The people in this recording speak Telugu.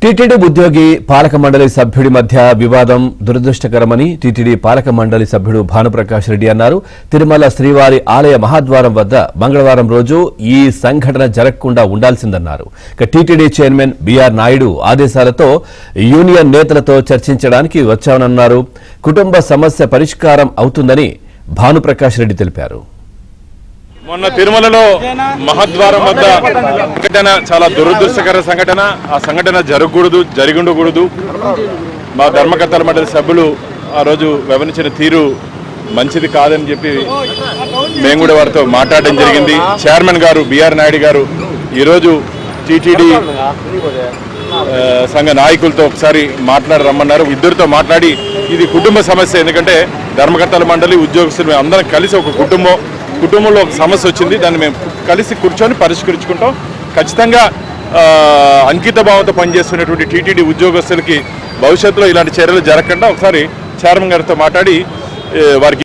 టీటీడీ ఉద్యోగి పాలక మండలి సభ్యుడి మధ్య వివాదం దురదృష్టకరమని టీటీడీ పాలక మండలి సభ్యుడు భానుప్రకాష్ రెడ్డి అన్నారు. తిరుమల శ్రీవారి ఆలయ మహాద్వారం వద్ద మంగళవారం రోజు ఈ సంఘటన జరగకుండా ఉండాల్సిందన్నారు. టీటీడీ చైర్మన్ బిఆర్ నాయుడు ఆదేశాలతో యూనియన్ నేతలతో చర్చించడానికి వచ్చామన్నారు. కుటుంబ సమస్య పరిష్కారం అవుతుందని భానుప్రకాష్ రెడ్డి తెలిపారు. మొన్న తిరుమలలో మహాద్వారం వద్ద సంఘటన చాలా దురదృష్టకర సంఘటన. ఆ సంఘటన జరిగుండకూడదు. మా ధర్మకర్తల మండలి సభ్యులు ఆ రోజు వ్యవహరించిన తీరు మంచిది కాదని చెప్పి మేము కూడా వారితో మాట్లాడడం జరిగింది. చైర్మన్ గారు బిఆర్ నాయుడు గారు ఈరోజు టీటీడీ సంఘ నాయకులతో ఒకసారి రమ్మన్నారు. ఇద్దరితో మాట్లాడి ఇది కుటుంబ సమస్య, ఎందుకంటే ధర్మకర్తల మండలి ఉద్యోగస్తులు అందరం కలిసి ఒక కుటుంబంలో ఒక సమస్య వచ్చింది. దాన్ని మేము కలిసి కూర్చొని పరిష్కరించుకుంటాం. ఖచ్చితంగా అంకిత భావంతో పనిచేస్తున్నటువంటి టీటీడీ ఉద్యోగస్తులకి భవిష్యత్తులో ఇలాంటి చర్యలు జరగకుండా ఒకసారి చైర్మన్ గారితో మాట్లాడి వారికి